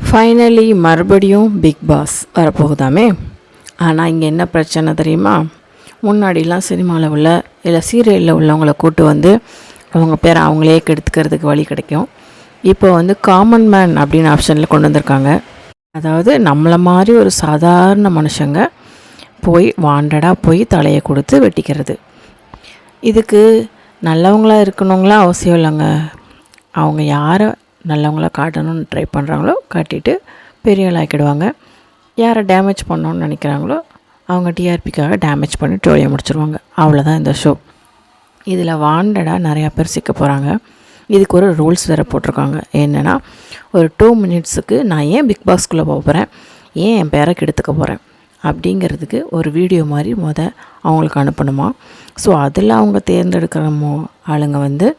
Finally மறுபடியும் big pass வரப்போகுதாமே. ஆனால் இங்கே என்ன பிரச்சனை தெரியுமா? முன்னாடிலாம் சினிமாவில் உள்ள இல்லை சீரியலில் உள்ளவங்கள கூட்டு வந்து அவங்க பேரை அவங்களே கெடுத்துக்கிறதுக்கு வழி கிடைக்கும். இப்போ வந்து காமன் மேன் அப்படின்னு ஆப்ஷனில் கொண்டு வந்திருக்காங்க. அதாவது நம்மளை மாதிரி ஒரு சாதாரண மனுஷங்க போய் வாண்டடாக போய் தலையை கொடுத்து வெட்டிக்கிறது. இதுக்கு நல்லவங்களாக இருக்கணுங்களாம் அவசியம் இல்லைங்க. அவங்க யாரை நல்லவங்கள காட்டணும்னு ட்ரை பண்ணுறாங்களோ காட்டிட்டு பெரிய ஆக்கிடுவாங்க. யாரை டேமேஜ் பண்ணணுன்னு நினைக்கிறாங்களோ அவங்க டிஆர்பிக்காக டேமேஜ் பண்ணி டோலியை முடிச்சிருவாங்க. அவ்வளோதான் இந்த ஷோ. இதில் வாண்டடாக நிறையா பேர் சிக்க போகிறாங்க. இதுக்கு ஒரு ரூல்ஸ் வேறு போட்டிருக்காங்க. என்னென்னா, ஒரு 2 மினிட்ஸுக்கு நான் ஏன் பிக் பாஸ்குள்ளே போகிறேன், ஏன் என் பேரை கெடுத்துக்க போகிறேன் அப்படிங்கிறதுக்கு ஒரு வீடியோ மாதிரி அவங்களுக்கு அனுப்பணுமா. ஸோ அதில் அவங்க தேர்ந்தெடுக்கிற ஆளுங்க வந்து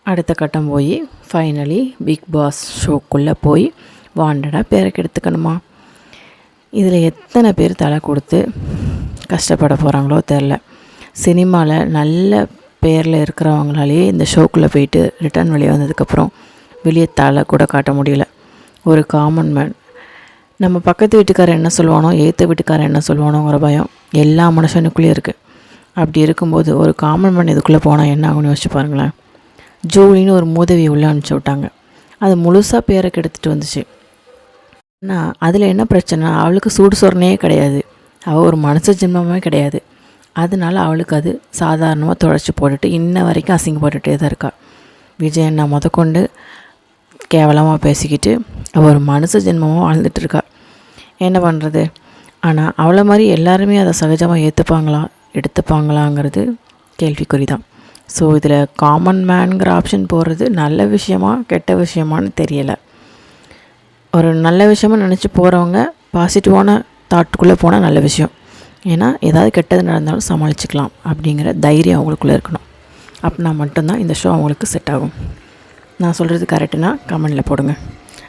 அடுத்த கட்டம் போய் ஃபைனலி பிக் பாஸ் ஷோக்குள்ளே போய் வாண்டடாக பேரை கெடுத்துக்கணுமா. இதில் எத்தனை பேர் தலை கொடுத்து கஷ்டப்பட போகிறாங்களோ தெரில. சினிமாவில் நல்ல பேரில் இருக்கிறவங்களாலேயே இந்த ஷோக்குள்ளே போயிட்டு ரிட்டர்ன் வெளியே வந்ததுக்கப்புறம் வெளியே தலை கூட காட்ட முடியல. ஒரு காமன் மேன், நம்ம பக்கத்து வீட்டுக்காரர் என்ன சொல்லுவானோ, ஏற்ற வீட்டுக்காரர் என்ன சொல்லுவானோங்கிற பயம் எல்லா மனுஷனுக்குள்ளேயும் இருக்குது. அப்படி இருக்கும்போது ஒரு காமன் மேன் இதுக்குள்ளே போனால் என்ன ஆகும்னு யோசிச்சு பாருங்களேன். ஜூலின்னு ஒரு மூதவி உள்ளே அனுப்பிச்சி விட்டாங்க. அது முழுசாக பேரை கெடுத்துட்டு வந்துச்சு. ஆனால் அதில் என்ன பிரச்சனை, அவளுக்கு சூடு சொரணே கிடையாது, அவள் ஒரு மனுஷ ஜென்மமே கிடையாது. அதனால அவளுக்கு அது சாதாரணமாக துடைச்சி போட்டுட்டு இன்ன வரைக்கும் அசிங்கப்பட்டுகிட்டே தான் இருக்கா. விஜய் அண்ணா முதற்கொண்டு கேவலமாக பேசிக்கிட்டு அவள் ஒரு மனுஷ ஜென்மமாக வாழ்ந்துட்டு இருக்கா. என்ன பண்ணுறது? ஆனால் அவளை மாதிரி எல்லாருமே அதை சகஜமாக எடுத்துப்பாங்களாங்கிறது கேள்விக்குறி தான். ஸோ இதில் காமன் மேனுங்கிற ஆப்ஷன் போடுறது நல்ல விஷயமா கெட்ட விஷயமானு தெரியலை. ஒரு நல்ல விஷயமாக நினச்சி போகிறவங்க பாசிட்டிவான தாட்டுக்குள்ளே போனால் நல்ல விஷயம். ஏன்னா ஏதாவது கெட்டது நடந்தாலும் சமாளிச்சுக்கலாம் அப்படிங்கிற தைரியம் அவங்களுக்குள்ளே இருக்கணும். அப்படின்னா மட்டும்தான் இந்த ஷோ அவங்களுக்கு செட் ஆகும். நான் சொல்கிறது கரெக்டுனா கமெண்டில் போடுங்க.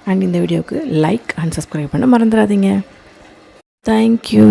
அண்ட் இந்த வீடியோவுக்கு லைக் அண்ட் சப்ஸ்கிரைப் பண்ண மறந்துடாதீங்க. தேங்க்யூ.